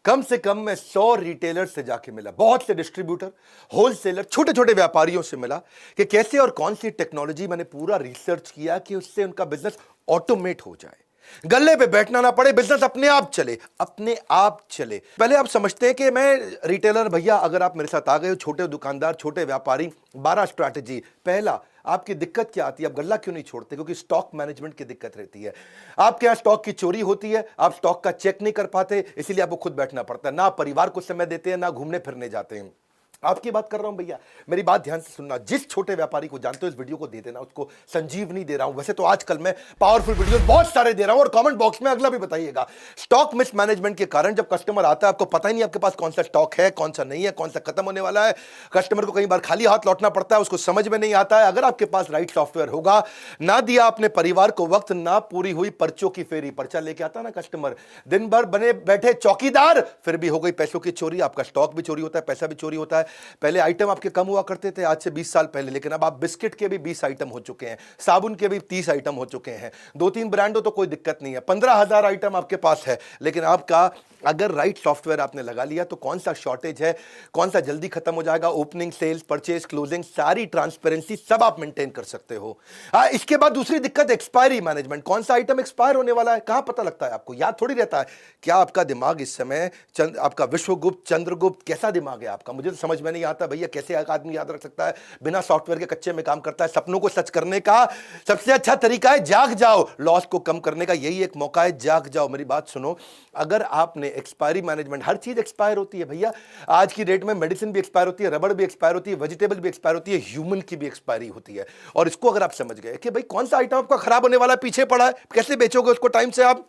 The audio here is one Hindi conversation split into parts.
कम से कम मैं 100 रिटेलर से जाके मिला, बहुत से डिस्ट्रीब्यूटर, होलसेलर, छोटे छोटे व्यापारियों से मिला कि कैसे और कौन सी टेक्नोलॉजी, मैंने पूरा रिसर्च किया कि उससे उनका बिजनेस ऑटोमेट हो जाए, गल्ले पे बैठना ना पड़े, बिजनेस अपने आप चले, अपने आप चले। पहले आप समझते हैं कि मैं रिटेलर भैया, अगर आप मेरे साथ आ गए हो, छोटे दुकानदार, छोटे व्यापारी, 12 स्ट्रैटेजी। पहला, आपकी दिक्कत क्या आती है, आप गल्ला क्यों नहीं छोड़ते? क्योंकि स्टॉक मैनेजमेंट की दिक्कत रहती है। आपके यहां स्टॉक की चोरी होती है, आप स्टॉक का चेक नहीं कर पाते, इसीलिए आपको खुद बैठना पड़ता है, ना परिवार को समय देते हैं, ना घूमने फिरने जाते हैं। आपकी बात कर रहा हूं भैया, मेरी बात ध्यान से सुनना। जिस छोटे व्यापारी को जानते हो इस वीडियो को दे देना, उसको संजीवनी दे रहा हूं। वैसे तो आजकल मैं पावरफुल वीडियो बहुत सारे दे रहा हूं और कमेंट बॉक्स में अगला भी बताइएगा। स्टॉक मिसमैनेजमेंट के कारण जब कस्टमर आता है, आपको पता ही नहीं आपके पास कौन सा स्टॉक है, कौन सा नहीं है, कौन सा खत्म होने वाला है। कस्टमर को कई बार खाली हाथ लौटना पड़ता है, उसको समझ में नहीं आता है। अगर आपके पास राइट सॉफ्टवेयर होगा, ना दिया अपने परिवार को वक्त, ना पूरी हुई पर्चों की फेरी, पर्चा लेके आता ना कस्टमर, दिन भर बने बैठे चौकीदार, फिर भी हो गई पैसों की चोरी, आपका स्टॉक भी चोरी होता है, पैसा भी चोरी होता है। पहले आइटम आपके कम हुआ करते थे आज से 20 साल पहले, लेकिन अब आप बिस्किट के भी 20 आइटम हो चुके हैं, साबुन के भी 30 आइटम हो चुके हैं। 2-3 ब्रांड हो तो कोई दिक्कत नहीं है, 15,000 आइटम आपके पास है। लेकिन आपका अगर राइट सॉफ्टवेयर आपने लगा लिया तो कौन सा शॉर्टेज है, कौन सा जल्दी खत्म हो जाएगा, ओपनिंग, सेल्स, परचेज, क्लोजिंग, सारी ट्रांसपेरेंसी सब आप मेंटेन कर सकते हो। इसके बाद दूसरी दिक्कत एक्सपायरी मैनेजमेंट। कौन सा आइटम एक्सपायर होने वाला है, कहां पता लगता है आपको? याद थोड़ी रहता है। क्या आपका दिमाग इस समय आपका विश्वगुप्त, चंद्रगुप्त, कैसा दिमाग है आपका? मुझे तो समझ में नहीं आता भैया, कैसे एक आदमी याद रख सकता है बिना सॉफ्टवेयर के, कच्चे में काम करता है। सपनों को सच करने का सबसे अच्छा तरीका है जाग जाओ, लॉस को कम करने का यही एक मौका है, जाग जाओ। मेरी बात सुनो, अगर आपने एक्सपायरी मैनेजमेंट, हर चीज एक्सपायर होती है भैया आज की डेट में, मेडिसिन भी एक्सपायर होती है, रबड़ भी एक्सपायर होती है, वेजिटेबल भी एक्सपायर होती है, ह्यूमन की भी एक्सपायरी होती है। और इसको अगर आप समझ गए कि भाई कौन सा आइटम आपका खराब होने वाला है, पीछे पड़ा है, कैसे बेचोगे उसको टाइम से? आप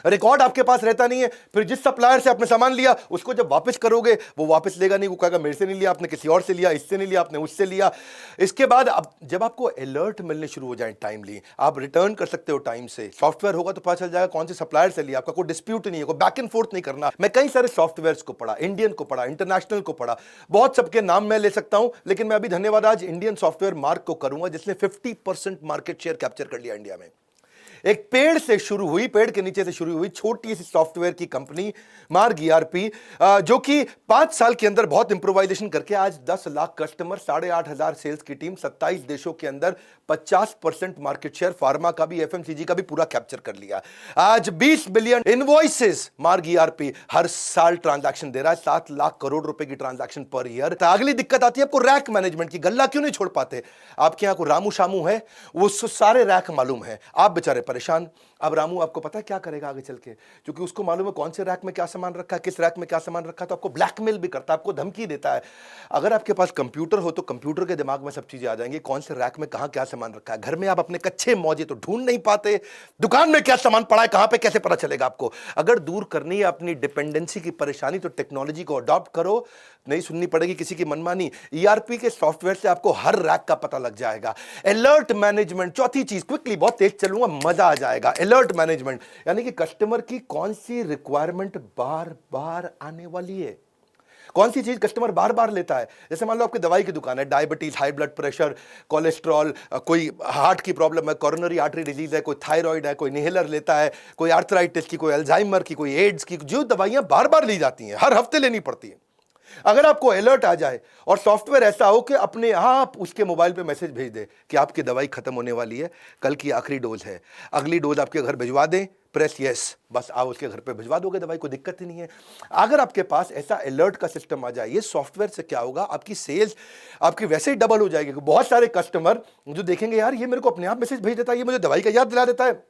रिकॉर्ड आपके पास रहता नहीं है, फिर जिस सप्लायर से आपने सामान लिया उसको जब वापस करोगे वो वापस लेगा नहीं, वो कहेगा मेरे से नहीं लिया आपने, किसी और से लिया, इससे नहीं लिया आपने, उससे लिया। इसके बाद अब जब आपको अलर्ट मिलने शुरू हो जाए टाइमली, आप रिटर्न कर सकते हो टाइम से। सॉफ्टवेयर होगा तो पता चल जाएगा कौन से सप्लायर से लिया, आपका कोई डिस्प्यूट नहीं है, कोई बैक एंड फोर्थ नहीं करना। मैं कई सारे सॉफ्टवेयर को पढ़ा, इंडियन को पढ़ा, इंटरनेशनल को पढ़ा, बहुत सबके नाम मैं ले सकता हूं, लेकिन मैं अभी धन्यवाद आज इंडियन सॉफ्टवेयर मार्क को करूंगा जिसने 50% मार्केट शेयर कैप्चर कर लिया इंडिया में। एक पेड़ से शुरू हुई, पेड़ के नीचे से शुरू हुई छोटी सी सॉफ्टवेयर की कंपनी मार्ग ईआरपी, जो कि 5 साल के अंदर बहुत इंप्रोवाइजेशन करके आज 10 लाख कस्टमर, 8,500 सेल्स की टीम, 27 देशों के अंदर 50% मार्केट शेयर, फार्मा का भी, एफएमसीजी का भी पूरा कैप्चर कर लिया। आज 20 बिलियन इनवॉइसेस मार्ग ईआरपी हर साल ट्रांजैक्शन दे रहा है, 7 लाख करोड़ रुपए की ट्रांजैक्शन पर ईयर। अगली दिक्कत आती है आपको रैक मैनेजमेंट की। गल्ला क्यों नहीं छोड़ पाते? आपके यहां को रामू शामू है, वो सारे रैक मालूम है, आप बेचारे परेशान। अब रामू आपको पता है क्या करेगा आगे चल के? क्योंकि उसको मालूम है कौन से रैक में क्या सामान रखा है, किस रैक में क्या सामान रखा है, तो आपको ब्लैकमेल भी करता है, आपको धमकी देता है। अगर आपके पास कंप्यूटर हो तो कंप्यूटर के दिमाग में सब चीजें आ जाएंगी, कौन से रैक में कहां क्या सामान रखा है। घर में आप अपने कच्चे मौजे तो ढूंढ नहीं पाते, दुकान में क्या सामान पड़ा है, कहां पे कैसे पता चलेगा आपको? अगर दूर करनी है अपनी डिपेंडेंसी की परेशानी तो टेक्नोलॉजी को अडॉप्ट करो, नहीं सुननी पड़ेगी किसी की मनमानी। ईआरपी के सॉफ्टवेयर से आपको हर रैक का पता लग जाएगा। अलर्ट मैनेजमेंट, चौथी चीज, क्विकली, बहुत तेज चलूंगा, मजा आ जाएगा। अलर्ट मैनेजमेंट यानी कि कस्टमर की कौन सी रिक्वायरमेंट बार बार आने वाली है, कौन सी चीज कस्टमर बार बार लेता है। जैसे मान लो आपकी दवाई की दुकान है, diabetes, high blood pressure, cholesterol, कोई हार्ट की प्रॉब्लम है, कोरोनरी आर्टरी डिजीज है, कोई थायराइड है, कोई इनहेलर लेता है, कोई आर्थराइटिस की, कोई अल्जाइमर की, कोई एड्स की, जो दवाइयां बार बार ली जाती हैं, हर हफ्ते लेनी पड़ती है। अगर आपको अलर्ट आ जाए और सॉफ्टवेयर ऐसा हो कि अपने आप उसके मोबाइल पे मैसेज भेज दे कि आपकी दवाई खत्म होने वाली है, कल की आखिरी डोज है, अगली डोज आपके घर भिजवा दें, प्रेस यस, बस आप उसके घर पे भिजवा दोगे दवाई, को दिक्कत ही नहीं है। अगर आपके पास ऐसा अलर्ट का सिस्टम आ जाए, ये सॉफ्टवेयर से क्या होगा, आपकी सेल्स आपकी वैसे ही डबल हो जाएगी। बहुत सारे कस्टमर जो देखेंगे यार ये मेरे को अपने आप मैसेज भेज देता है, ये मुझे दवाई का याद दिला देता है,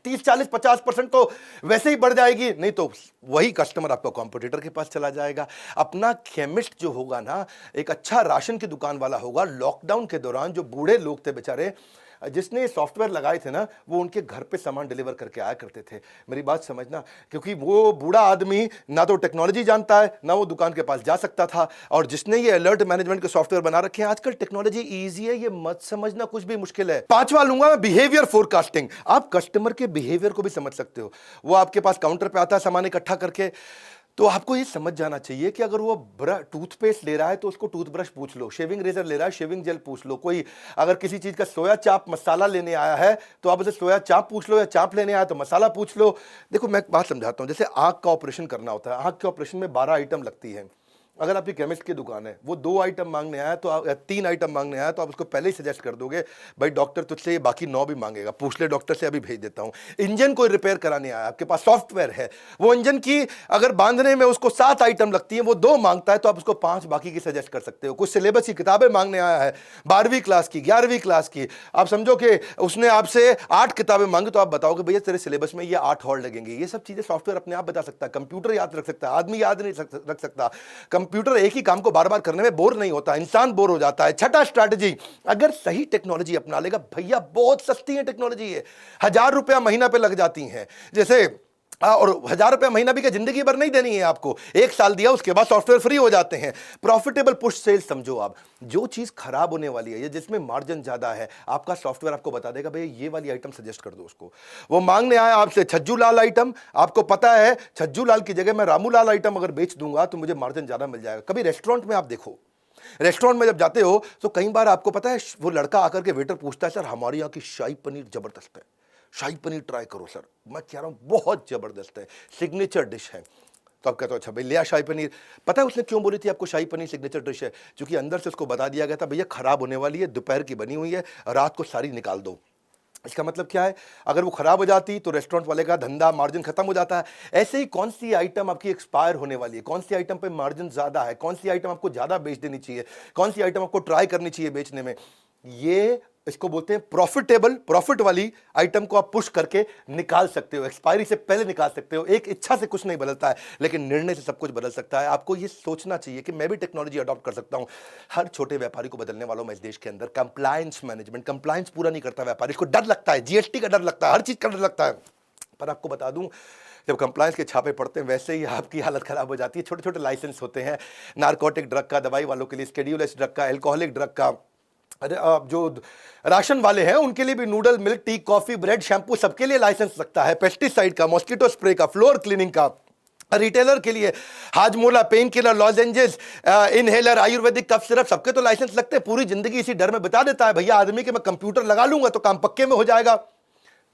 30, 40, 50% तो वैसे ही बढ़ जाएगी। नहीं तो वही कस्टमर आपका कॉम्पिटिटर के पास चला जाएगा। अपना केमिस्ट जो होगा ना, एक अच्छा राशन की दुकान वाला होगा, लॉकडाउन के दौरान जो बूढ़े लोग थे बेचारे, जिसने सॉफ्टवेयर लगाए थे ना, वो उनके घर पे सामान डिलीवर करके आया करते थे। मेरी बात समझना, क्योंकि वो बूढ़ा आदमी ना तो टेक्नोलॉजी जानता है, ना वो दुकान के पास जा सकता था। और जिसने ये अलर्ट मैनेजमेंट के सॉफ्टवेयर बना रखे हैं, आजकल टेक्नोलॉजी इजी है, ये मत समझना कुछ भी मुश्किल है। 5वां लूंगा मैं, बिहेवियर फोरकास्टिंग। आप कस्टमर के बिहेवियर को भी समझ सकते हो। वो आपके पास काउंटर पे आता है सामान इकट्ठा करके, तो आपको ये समझ जाना चाहिए कि अगर वो टूथपेस्ट ले रहा है तो उसको टूथब्रश पूछ लो, शेविंग रेजर ले रहा है शेविंग जेल पूछ लो, कोई अगर किसी चीज का सोया चाप मसाला लेने आया है तो आप उसे सोया चाप पूछ लो, या चाप लेने आया तो मसाला पूछ लो। देखो मैं एक बात समझाता हूं, जैसे आंख का ऑपरेशन करना होता है, आंख के ऑपरेशन में 12 आइटम लगती है। अगर आपकी केमिस्ट की दुकान है, वो 2 आइटम मांगने आया तो आप, या 3 आइटम मांगने आया तो आप उसको पहले ही सजेस्ट कर दोगे भाई डॉक्टर तुझसे ये बाकी 9 भी मांगेगा, पूछ ले डॉक्टर से, अभी भेज देता हूं। इंजन कोई रिपेयर कराने आया, आपके पास सॉफ्टवेयर है, वो इंजन की अगर बांधने में उसको 7 आइटम लगती है, वो 2 मांगता है तो आप उसको 5 बाकी की सजेस्ट कर सकते हो। कुछ सिलेबस की किताबें मांगने आया है 12वीं क्लास की 11वीं क्लास की, आप समझो कि उसने आपसे 8 किताबें मांगी तो आप बताओगे भैया तेरे सिलेबस में ये 8 और लगेंगे। ये सब चीजें सॉफ्टवेयर अपने आप बता सकता है, कंप्यूटर याद रख सकता है, आदमी याद नहीं रख सकता। कंप्यूटर एक ही काम को बार बार करने में बोर नहीं होता, इंसान बोर हो जाता है। छठा स्ट्रैटेजी, अगर सही टेक्नोलॉजी अपना लेगा, भैया बहुत सस्ती है टेक्नोलॉजी है, 1000 रुपया महीना पे लग जाती है। जैसे और 1000 रुपया महीना भी क्या जिंदगी भर नहीं देनी है आपको, 1 साल दिया उसके बाद सॉफ्टवेयर फ्री हो जाते हैं। प्रॉफिटेबल पुश सेल्स समझो आप, जो चीज खराब होने वाली है या जिसमें मार्जिन ज्यादा है, आपका सॉफ्टवेयर आपको बता देगा भाई ये वाली आइटम सजेस्ट कर दो उसको। वो मांगने आया आपसे छज्जू लाल आइटम, आपको पता है छज्जू लाल की जगह मैं रामू लाल आइटम अगर बेच दूंगा तो मुझे मार्जिन ज्यादा मिल जाएगा। कभी रेस्टोरेंट में आप देखो, रेस्टोरेंट में जब जाते हो तो कई बार आपको पता है वो लड़का आकर के वेटर पूछता है सर हमारे यहाँ की शाही पनीर जबरदस्त है, शाही पनीर ट्राई करो सर। मैं कह रहा हूं बहुत जबरदस्त है, सिग्नेचर डिश है। तो आप कहते हो अच्छा भाई लिया शाही पनीर। पता है उसने क्यों बोली थी आपको शाही पनीर सिग्नेचर डिश है? क्योंकि अंदर से उसको बता दिया गया था भैया खराब होने वाली है, दोपहर की बनी हुई है, रात को सारी निकाल दो। इसका मतलब क्या है, अगर वो खराब हो जाती तो रेस्टोरेंट वाले का धंधा मार्जिन खत्म हो जाता है। ऐसे ही कौन सी आइटम आपकी एक्सपायर होने वाली है, कौन सी आइटम पे मार्जिन ज्यादा है, कौन सी आइटम आपको ज्यादा बेच देनी चाहिए, कौन सी आइटम आपको ट्राई करनी चाहिए बेचने में, ये इसको बोलते हैं प्रॉफिटेबल। प्रॉफिट वाली आइटम को आप पुश करके निकाल सकते हो, एक्सपायरी से पहले निकाल सकते हो। एक इच्छा से कुछ नहीं बदलता है, लेकिन निर्णय से सब कुछ बदल सकता है। आपको ये सोचना चाहिए कि मैं भी टेक्नोलॉजी अडॉप्ट कर सकता हूं। हर छोटे व्यापारी को बदलने वालों में इस देश के अंदर कंप्लायंस मैनेजमेंट, कंप्लायंस पूरा नहीं करता व्यापारी, इसको डर लगता है, जीएसटी का डर लगता है, हर चीज का डर लगता है। पर आपको बता दूं, जब कंप्लायंस के छापे पड़ते हैं वैसे ही आपकी हालत खराब हो जाती है। छोटे छोटे लाइसेंस होते हैं, नारकोटिक ड्रग का, दवाई वालों के लिए स्केड्यूल एच ड्रग का, एल्कोहलिक ड्रग का, अरे जो राशन वाले हैं उनके लिए भी noodle, milk, tea, coffee, bread, shampoo सबके लिए लाइसेंस लगता है, पेस्टिसाइड का, मॉस्किटो स्प्रे का, फ्लोर क्लीनिंग का। रिटेलर के लिए Hajmola, pain killer, lozenges, inhaler, ayurvedic cough syrup, सबके तो लाइसेंस लगते हैं। पूरी जिंदगी इसी डर में बिता देता है भैया आदमी कि मैं कंप्यूटर लगा लूंगा तो काम पक्के में हो जाएगा।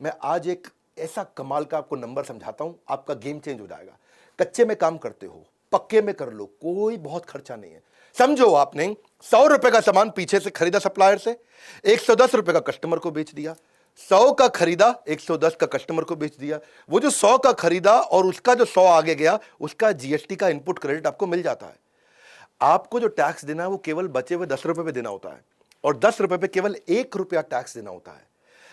मैं आज एक ऐसा कमाल का आपको नंबर समझाता हूं, आपका गेम चेंज हो जाएगा। कच्चे में काम करते हो, पक्के में कर लो, कोई बहुत खर्चा नहीं है। समझो आपने 100 रुपए का सामान पीछे से खरीदा सप्लायर से, 110 रुपए का कस्टमर को बेच दिया। 100 का खरीदा, 110 का कस्टमर को बेच दिया। वो जो 100 का खरीदा और उसका जो 100 आगे गया, उसका जीएसटी का इनपुट क्रेडिट आपको मिल जाता है। आपको जो टैक्स देना है वो केवल बचे हुए 10 रुपए पे देना होता है, और 10 रुपए पे केवल 1 रुपया टैक्स देना होता है।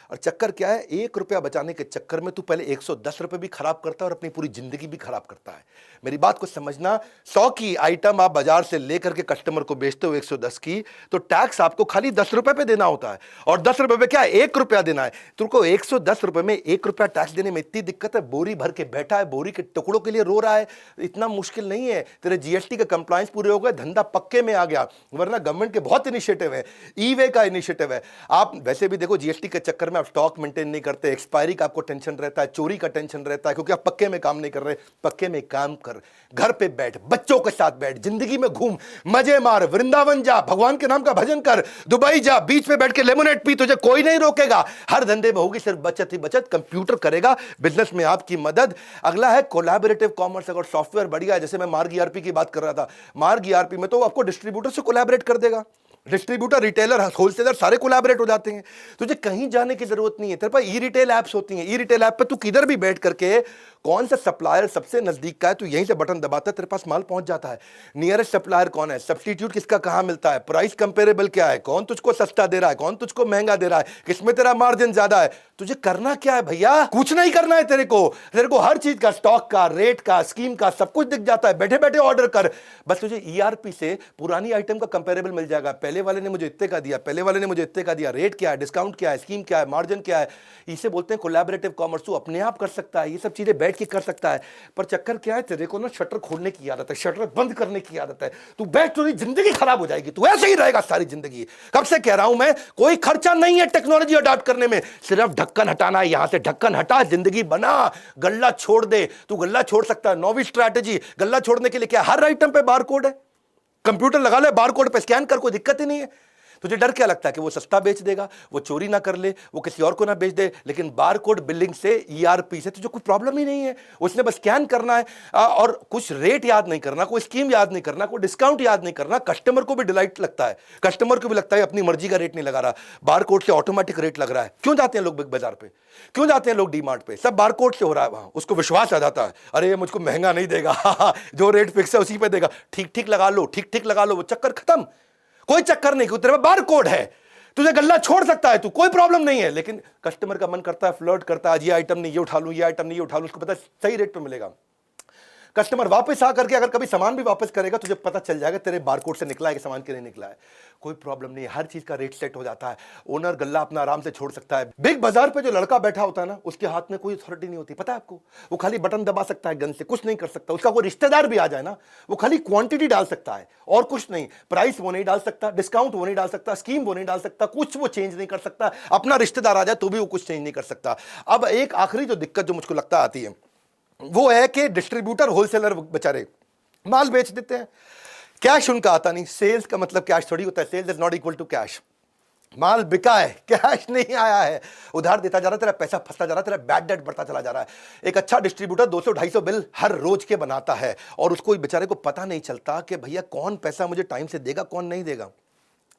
और चक्कर क्या है, 1 रुपया बचाने के चक्कर में तू पहले 110 रुपए भी खराब करता है और अपनी पूरी जिंदगी भी खराब करता है। मेरी बात को समझना, 100 की आइटम आप बाजार से लेकर के कस्टमर को बेचते हो 110 की, तो टैक्स आपको खाली 10 रुपए पे देना होता है। और 10 रुपए पे क्या 1 रुपया देना है। तुमको 110 रुपए में 1 रुपया टैक्स देने में इतनी दिक्कत है, बोरी भर के बैठा है, बोरी के टुकड़ों के लिए रो रहा है। इतना मुश्किल नहीं है, तेरे जीएसटी के कंप्लायंस पूरे हो गए, धंधा पक्के में आ गया। वरना गवर्नमेंट के बहुत इनिशिएटिव है, ई वे का इनिशिएटिव है। आप वैसे भी देखो जीएसटी के चक्कर में आप स्टॉक मेंटेन नहीं करते, एक्सपायरी का आपको टेंशन रहता है, चोरी का टेंशन रहता है, क्योंकि आप पक्के में काम नहीं कर रहे। पक्के में काम कर, घर पे बैठ, बच्चों के साथ बैठ, जिंदगी में घूम, मजे मार, वृंदावन जा, भगवान के नाम का भजन कर, दुबई जा, बीच पे बैठ के लेमोनेड पी, तुझे कोई नहीं रोकेगा। हर धंधे में होगी सिर्फ बचत ही बचत, कंप्यूटर करेगा बिजनेस में आपकी मदद। अगला है कोलैबोरेटिव कॉमर्स। अगर सॉफ्टवेयर बढ़िया है, जैसे मैं मार्ग ईआरपी की बात कर रहा था, मार्ग ईआरपी में तो आपको डिस्ट्रीब्यूटर से कोलैबोरेट कर देगा। डिस्ट्रीब्यूटर, रिटेलर, होलसेलर सारे कोलैबोरेट हो जाते हैं। तुझे कहीं जाने की जरूरत नहीं है। तेरे पास ई रिटेल ऐप्स होती हैं, ई रिटेल ऐप पे तू किधर भी बैठ करके कौन सा सप्लायर सबसे नजदीक का है, तू यहीं से बटन दबाता है, तेरे पास माल पहुंच जाता है। नियरेस्ट सप्लायर कौन है, सब्स्टिट्यूट किसका कहां मिलता है, प्राइस कंपेरेबल क्या है, कौन तुझको सस्ता दे रहा है, कौन तुझको महंगा दे रहा है, किसमें तेरा मार्जिन ज्यादा है। तुझे करना क्या है भैया, कुछ नहीं करना है। तेरे को हर चीज का, स्टॉक का, रेट का, स्कीम का सब कुछ दिख जाता है। बैठे बैठे ऑर्डर कर, बस तुझे ईआरपी से पुरानी आइटम का कंपेरेबल मिल जाएगा। पहले पहले वाले ने मुझे इतने का दिया, पहले वाले ने मुझे इतने का दिया, रेट क्या है, डिस्काउंट क्या है, स्कीम क्या है, मार्जिन क्या है, इसे बोलते हैं कोलैबोरेटिव कॉमर्स। तू अपने आप कर सकता है, ये सब चीजें बैठ के कर सकता है। पर चक्कर क्या है, तेरे को ना शटर खोलने की आदत है, शटर बंद करने की आदत है। तू बैठ, तो जिंदगी खराब हो जाएगी, तू ऐसे ही रहेगा सारी जिंदगी। कब से कह रहा हूं मैं, कोई खर्चा नहीं है टेक्नोलॉजी अडॉप्ट करने में, सिर्फ ढक्कन हटाना है। यहां से ढक्कन हटा, जिंदगी बना, गल्ला छोड़ दे। तू गल्ला छोड़ सकता है, नौवीं स्ट्रैटेजी। गल्ला छोड़ने के लिए क्या, हर आइटम पे बारकोड है, कंप्यूटर लगा ले, बारकोड पे स्कैन कर, कोई दिक्कत ही नहीं है। तुझे डर क्या लगता है कि वो सस्ता बेच देगा, वो चोरी ना कर ले, वो किसी और को ना बेच दे। लेकिन बारकोड बिलिंग से, ईआरपी से तुझे कोई प्रॉब्लम ही नहीं है। उसने बस स्कैन करना है और कुछ रेट याद नहीं करना, कोई स्कीम याद नहीं करना, कोई डिस्काउंट याद नहीं करना। कस्टमर को भी डिलाइट लगता है, कस्टमर को भी लगता है अपनी मर्जी का रेट नहीं लगा रहा, बारकोड से ऑटोमेटिक रेट लग रहा है। क्यों जाते हैं लोग बिग बाजार पे, क्यों जाते हैं लोग डीमार्ट पे, सब बारकोड से हो रहा है वहां। उसको विश्वास आ जाता है, अरे ये मुझको महंगा नहीं देगा, जो रेट फिक्स है उसी पे देगा, ठीक ठीक लगा लो, ठीक ठीक लगा लो, वो चक्कर खत्म। कोई चक्कर नहीं, तेरे में बारकोड है, तुझे गल्ला छोड़ सकता है तू, कोई प्रॉब्लम नहीं है। लेकिन कस्टमर का मन करता है, फ्लर्ट करता है, ये आइटम नहीं ये उठा लूं, ये आइटम नहीं ये उठा लूं, उसको पता है सही रेट पे मिलेगा। कस्टमर वापस आकर के अगर कभी सामान भी वापस करेगा, तुझे पता चल जाएगा तेरे बारकोड से निकला है कि सामान के नहीं निकला है। कोई प्रॉब्लम नहीं है, हर चीज का रेट सेट हो जाता है। ओनर गल्ला अपना आराम से छोड़ सकता है। बिग बाजार पे जो लड़का बैठा होता है ना, उसके हाथ में कोई अथॉरिटी नहीं होती, पता है आपको। वो खाली बटन दबा सकता है, गन से कुछ नहीं कर सकता। उसका कोई रिश्तेदार भी आ जाए ना, वो खाली क्वांटिटी डाल सकता है और कुछ नहीं। प्राइस वो नहीं डाल सकता, डिस्काउंट वो नहीं डाल सकता, स्कीम वो नहीं डाल सकता, कुछ वो चेंज नहीं कर सकता। अपना रिश्तेदार आ जाए तो भी वो कुछ चेंज नहीं कर सकता। अब एक आखिरी जो दिक्कत जो मुझको लगता आती है, वो है कि डिस्ट्रीब्यूटर होलसेलर बेचारे माल बेच देते हैं, कैश उनका आता नहीं। सेल्स का मतलब कैश थोड़ी होता है, sales is not equal to cash. माल बिका है, कैश नहीं आया है, उधार देता जा रहा है, तेरा पैसा फंसता जा रहा है, तेरा बैड डेट बढ़ता चला जा रहा है। एक अच्छा डिस्ट्रीब्यूटर 200-250 बिल हर रोज के बनाता है और उसको बेचारे को पता नहीं चलता कि भैया कौन पैसा मुझे टाइम से देगा, कौन नहीं देगा।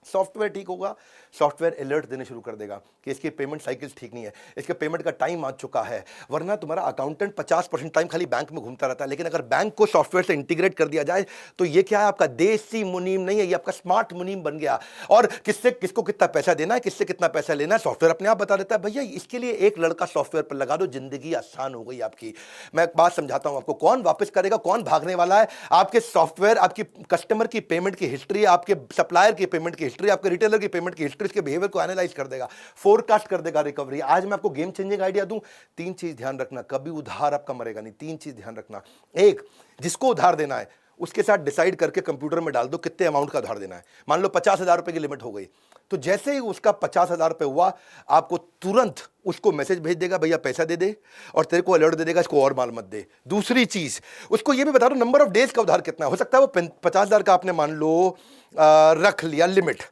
सॉफ्टवेयर ठीक होगा, सॉफ्टवेयर अलर्ट देने शुरू कर देगा कि इसकी पेमेंट साइकिल ठीक नहीं है, इसके पेमेंट का टाइम आ चुका है। वरना तुम्हारा अकाउंटेंट 50% टाइम खाली बैंक में घूमता रहता है। लेकिन अगर बैंक को सॉफ्टवेयर से इंटीग्रेट कर दिया जाए तो ये क्या है, आपका देसी मुनीम नहीं है, ये आपका स्मार्ट मुनीम बन गया। और किससे किसको कितना पैसा देना है, किससे कितना पैसा लेना है, सॉफ्टवेयर अपने आप बता देता है। भैया इसके लिए एक लड़का सॉफ्टवेयर पर लगा दो, जिंदगी आसान हो गई आपकी। मैं एक बात समझाता हूं आपको, कौन वापस करेगा, कौन भागने वाला है। आपके सॉफ्टवेयर आपकी कस्टमर की पेमेंट की हिस्ट्री, आपके सप्लायर की पेमेंट की हिस्ट्री, आपके रिटेलर की पेमेंट की हिस्ट्री, इसके बिहेवियर को एनालाइज कर देगा, फोरकास्ट कर देगा रिकवरी। आज मैं आपको गेम चेंजिंग आइडिया दूं, 3 चीज ध्यान रखना, कभी उधार आपका मरेगा नहीं। 3 चीज ध्यान रखना। एक, जिसको उधार देना है उसके साथ डिसाइड करके कंप्यूटर में डाल दो कितने अमाउंट का उधार देना है। मान लो 50,000 रुपए की लिमिट हो गई, तो जैसे ही उसका 50,000 रुपए हुआ, आपको तुरंत उसको मैसेज भेज देगा, भैया पैसा दे दे, और तेरे को अलर्ट दे देगा इसको और माल मत दे। दूसरी चीज, उसको ये भी बता दो नंबर ऑफ डेज का उधार कितना हो सकता है। वो 50,000 का आपने मान लो रख लिया लिमिट,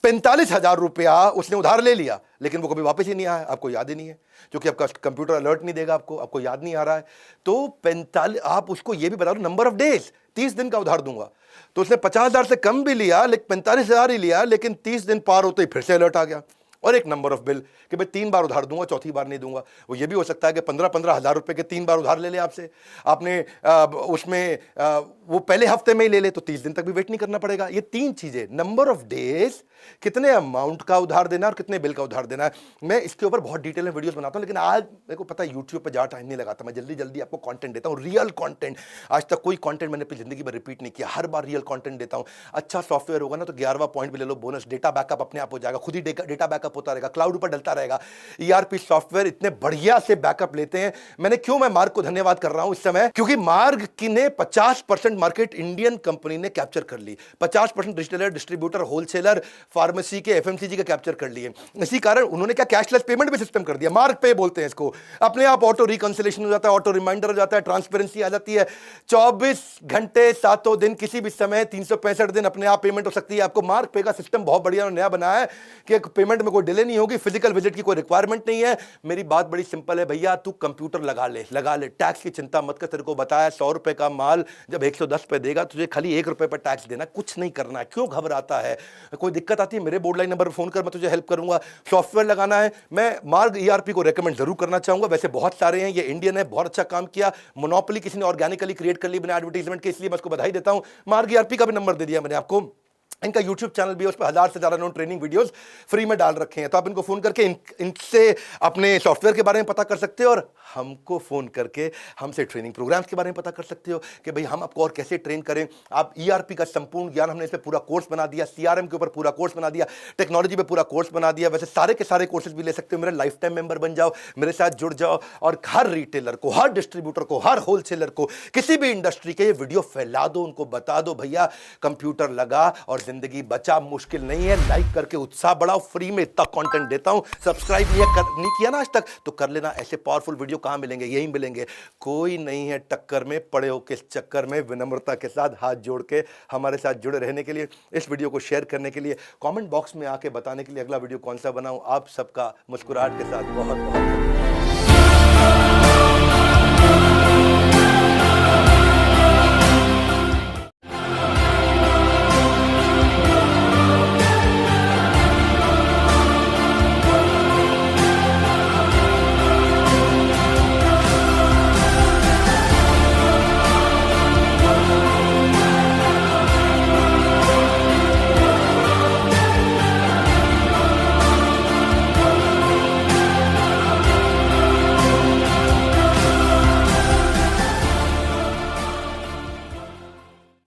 45,000 रुपया उसने उधार ले लिया, लेकिन वो कभी वापस ही नहीं आया, आपको याद ही नहीं है, क्योंकि आपका कंप्यूटर अलर्ट नहीं देगा आपको याद नहीं आ रहा है। तो 45, आप उसको ये भी बता दो नंबर ऑफ डेज, 30 दिन का उधार दूंगा। तो उसने 50,000 से कम भी लिया, लेकिन 45,000 ही लिया, लेकिन 30 दिन पार होते ही फिर से अलर्ट आ गया। और एक नंबर ऑफ बिल कि भाई 3 बार उधार दूंगा, चौथी बार नहीं दूंगा। वो ये भी हो सकता है कि 15-15 हज़ार रुपए के 3 बार उधार ले ले आपसे, आपने उसमें वो पहले हफ्ते में ही ले ले, तो 30 दिन तक भी वेट नहीं करना पड़ेगा। ये 3 चीजें, नंबर ऑफ डेज, कितने अमाउंट का उधार देना और कितने बिल का उधार देना है। मैं इसके ऊपर बहुत डिटेल में वीडियोस बनाता हूं, लेकिन आज मेरे को पता है यूट्यूब पे ज्यादा टाइम नहीं लगाता, मैं जल्दी जल्दी आपको कंटेंट देता हूं, रियल कंटेंट। आज तक कोई कंटेंट मैंने अपनी जिंदगी में रिपीट नहीं किया, हर बार रियल कंटेंट देता हूं। अच्छा सॉफ्टवेयर होगा ना तो 11वां पॉइंट भी ले लो, बोनस, डेटा बैकअप अपने आप हो जाएगा, खुद ही डेटा बैकअप होता रहेगा, क्लाउड पर डलता रहेगा। ईआरपी सॉफ्टवेयर इतने बढ़िया से बैकअप लेते हैं। क्यों मैं मार्ग को धन्यवाद कर रहा हूं इस समय, क्योंकि मार्ग की ने 50% मार्केट इंडियन कंपनी ने कैप्चर कर ली, 50% रिटेलर, डिस्ट्रीब्यूटर, होलसेलर, फार्मेसी के, एफएमसीजी के कैप्चर कर लिए। इसी कारण उन्होंने क्या कैशलेस पेमेंट भी सिस्टम कर दिया, मार्ग पे बोलते हैं इसको। अपने आप ऑटो रिकंसिलेशन हो जाता है, ऑटो रिमाइंडर हो जाता है, ट्रांसपेरेंसी आ जाती है। 24 घंटे 7 दिन किसी भी समय 365 दिन अपने आप पेमेंट हो सकती है। आपको मार्ग पे का सिस्टम बहुत बढ़िया नया बनाया है कि पेमेंट में कोई डिले नहीं होगी, फिजिकल विजिट की कोई रिक्वायरमेंट नहीं है। मेरी बात बड़ी सिंपल है भैया, तू कंप्यूटर लगा ले, टैक्स की चिंता मत कर। तेरे को बताया 100 रुपए का माल जब 110 पे देगा, तुझे खाली 1 रुपए पर टैक्स देना, कुछ नहीं करना है। क्यों घबराता है, कोई दिक्कत आती है मेरे बोर्ड लाइन नंबर पर फोन कर, मैं तुझे हेल्प करूंगा। सॉफ्टवेयर लगाना है, मैं मार्ग ईआरपी को रेकमेंड जरूर करना चाहूंगा। वैसे बहुत सारे हैं, ये इंडियन है, बहुत अच्छा काम किया। मोनोपोली किसी ने ऑर्गेनिकली क्रिएट कर ली बिना एडवर्टाइजमेंट के, इसलिए मैं उसको बधाई देता हूं। मार्ग ईआरपी का भी नंबर दे दिया मैंने आपको, इनका यूट्यूब चैनल भी है, उस पर 1000 से ज़्यादा इन्होंने ट्रेनिंग वीडियोस फ्री में डाल रखे हैं। तो आप इनको फ़ोन करके इनसे अपने सॉफ्टवेयर के बारे में पता कर सकते हो, और हमको फ़ोन करके हमसे ट्रेनिंग प्रोग्राम्स के बारे में पता कर सकते हो कि भाई हम आपको और कैसे ट्रेन करें। आप ईआरपी का संपूर्ण ज्ञान, हमने इस पर पूरा कोर्स बना दिया, सीआरएम के ऊपर पूरा कोर्स बना दिया, टेक्नोलॉजी पे पूरा कोर्स बना दिया। वैसे सारे के सारे कोर्सेज भी ले सकते हो। मेरे लाइफ टाइम मेंबर बन जाओ, मेरे साथ जुड़ जाओ, और हर रिटेलर को, हर डिस्ट्रीब्यूटर को, हर होलसेलर को, किसी भी इंडस्ट्री के ये वीडियो फैला दो, उनको बता दो भैया कंप्यूटर लगा और जिंदगी बचा, मुश्किल नहीं है। लाइक करके उत्साह बढ़ाओ, फ्री में इतना कंटेंट देता हूं। सब्सक्राइब नहीं किया ना आज तक तो कर लेना। ऐसे पावरफुल वीडियो कहां मिलेंगे? यहीं मिलेंगे। कोई नहीं है टक्कर में, पड़े हो किस चक्कर में। विनम्रता के साथ हाथ जोड़ के हमारे साथ जुड़े रहने के लिए, इस वीडियो को शेयर करने के लिए, कमेंट बॉक्स में आके बताने के लिए अगला वीडियो कौन सा बनाऊं। आप सबका मुस्कुराहट के साथ बहुत बहुत